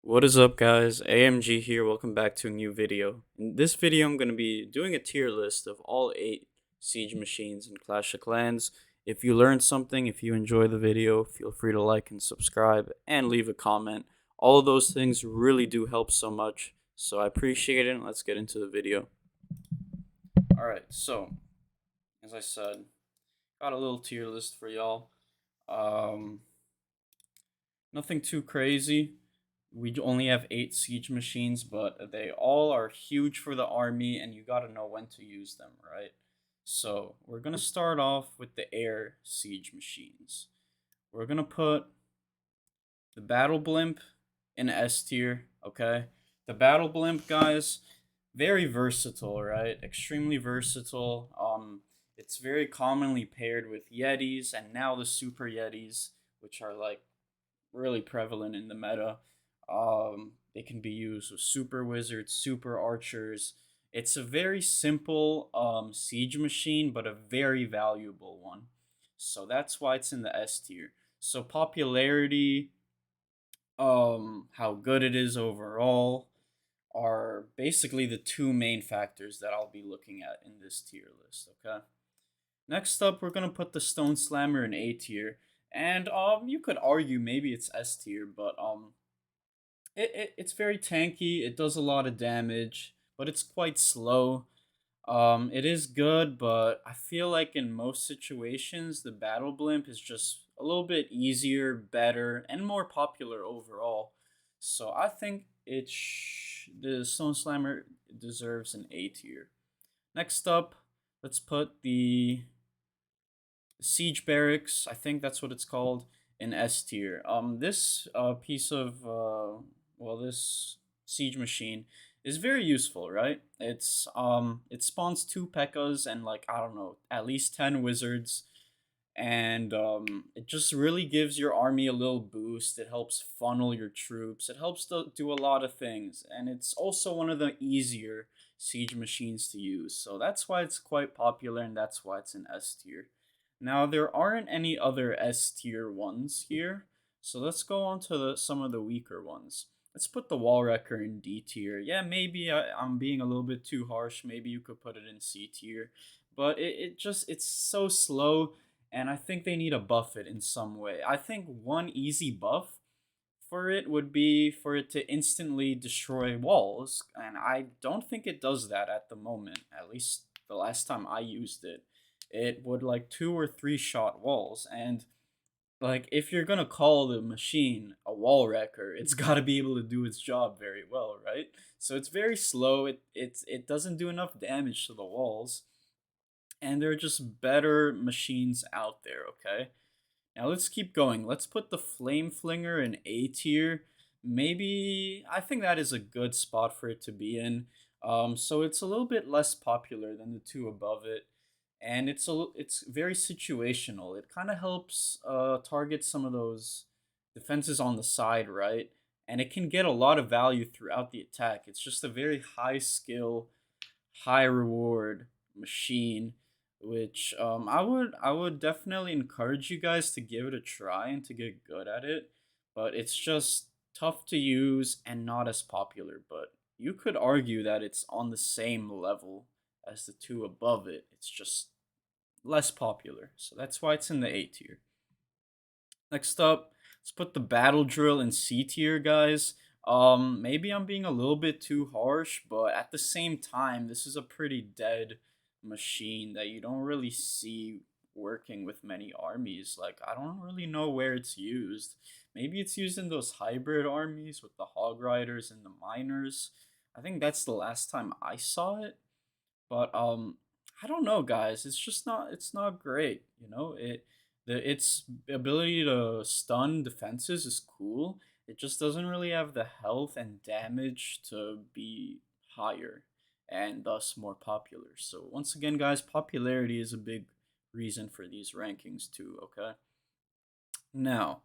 What is up, guys? AMG here. Welcome back to a new video. In this video, I'm going to be doing a tier list of all 8 siege machines in Clash of Clans. If you learned something, if you enjoy the video, feel free to like and subscribe and leave a comment. All of those things really do help so much, so I appreciate it. Let's get into the video. Alright, so, as I said, got a little tier list for y'all. Nothing too crazy. We only have 8 siege machines, but they all are huge for the army, and you gotta know when to use them, right? So we're gonna start off with the air siege machines. We're gonna put the battle blimp in S tier, okay? The battle blimp, guys, very versatile, right? Extremely versatile. It's very commonly paired with Yetis, and now the super Yetis, which are like really prevalent in the meta. They can be used with super wizards, super archers. It's a very simple siege machine, but a very valuable one. So that's why it's in the S tier. So popularity, how good it is overall, are basically the two main factors that I'll be looking at in this tier list. Okay. Next up, we're gonna put the Stone Slammer in A tier, and you could argue maybe it's S tier, but it's very tanky. It does a lot of damage, but it's quite slow. It is good, but I feel like in most situations, the Battle Blimp is just a little bit easier, better, and more popular overall. So I think the Stone Slammer deserves an A tier. Next up, let's put the Siege Barracks. I think that's what it's called in S tier. This piece of this siege machine is very useful, right? It spawns 2 P.E.K.K.A.s and like I don't know, at least 10 wizards, and it just really gives your army a little boost. It helps funnel your troops. It helps to do a lot of things, and it's also one of the easier siege machines to use. So that's why it's quite popular, and that's why it's in S tier. Now there aren't any other S tier ones here, so let's go on to some of the weaker ones. Let's put the Wall Wrecker in D tier. Yeah, maybe I'm being a little bit too harsh. Maybe you could put it in C tier, but it's so slow, and I think they need to buff it in some way. I think one easy buff for it would be for it to instantly destroy walls, and I don't think it does that at the moment. At least the last time I used it, it would like 2 or 3 shot walls, and like if you're gonna call the machine a wall wrecker, it's got to be able to do its job very well, right? So it's very slow. It doesn't do enough damage to the walls, and there are just better machines out there. Okay, now let's keep going. Let's put the Flame Flinger in A tier. Maybe I think that is a good spot for it to be in. So it's a little bit less popular than the two above it, and it's very situational. It kind of helps target some of those defenses on the side, right? And it can get a lot of value throughout the attack. It's just a very high skill, high reward machine, which I would definitely encourage you guys to give it a try and to get good at it. But it's just tough to use and not as popular. But you could argue that it's on the same level as the two above it. It's just less popular. So that's why it's in the A tier. Next up, let's put the battle drill in C tier, guys. Maybe I'm being a little bit too harsh, but at the same time, this is a pretty dead machine that you don't really see working with many armies. Like, I don't really know where it's used. Maybe it's used in those hybrid armies with the hog riders and the miners. I think that's the last time I saw it. But I don't know, guys. It's not great. Its ability to stun defenses is cool. It just doesn't really have the health and damage to be higher and thus more popular. So once again, guys, popularity is a big reason for these rankings too, okay? Now,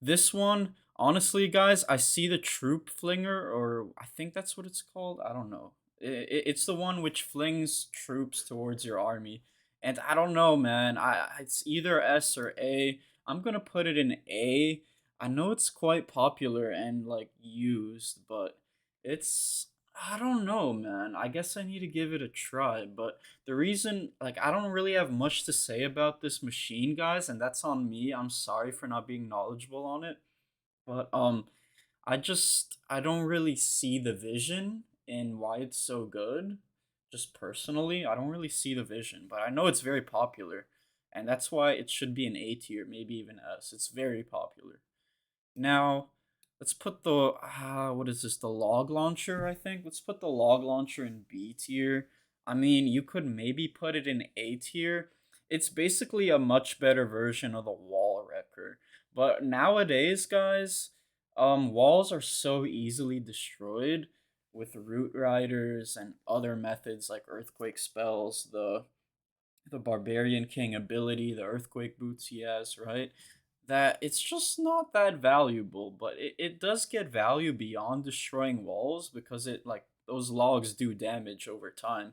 this one, honestly, guys, I see the troop flinger, or I think that's what it's called. I don't know. It's the one which flings troops towards your army, and I don't know, man. It's either S or A. I'm gonna put it in A. I know it's quite popular and like used, but it's I don't know, man. I guess I need to give it a try, but the reason like I don't really have much to say about this machine, guys, and that's on me. I'm sorry for not being knowledgeable on it. But I don't really see the vision in why it's so good. Just personally, I don't really see the vision, but I know it's very popular, and that's why it should be an A tier, maybe even S. It's very popular. Now, let's put the what is this? The log launcher, I think. Let's put the log launcher in B tier. I mean, you could maybe put it in A tier. It's basically a much better version of the wall wrecker. But nowadays, guys, walls are so easily destroyed with root riders and other methods like earthquake spells, the barbarian king ability, the earthquake boots he has, right? That it's just not that valuable, but it does get value beyond destroying walls because it like those logs do damage over time.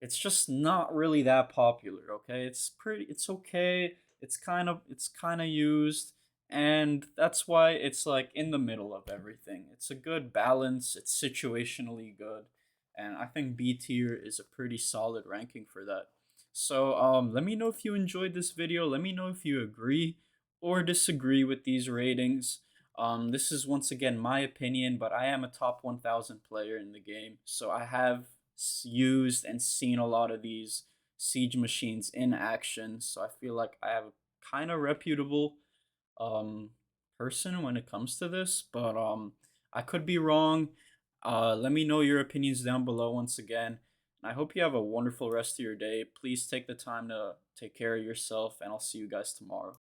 It's just not really that popular, okay? It's okay. It's kind of used, and that's why it's like in the middle of everything. It's a good balance, it's situationally good, and I think B tier is a pretty solid ranking for that. So let me know if you enjoyed this video. Let me know if you agree or disagree with these ratings. This is once again my opinion, but I am a top 1000 player in the game, so I have used and seen a lot of these siege machines in action. So I feel like I have a kind of reputable um, person when it comes to this, but I could be wrong. Let me know your opinions down below once again. And I hope you have a wonderful rest of your day. Please take the time to take care of yourself, and I'll see you guys tomorrow.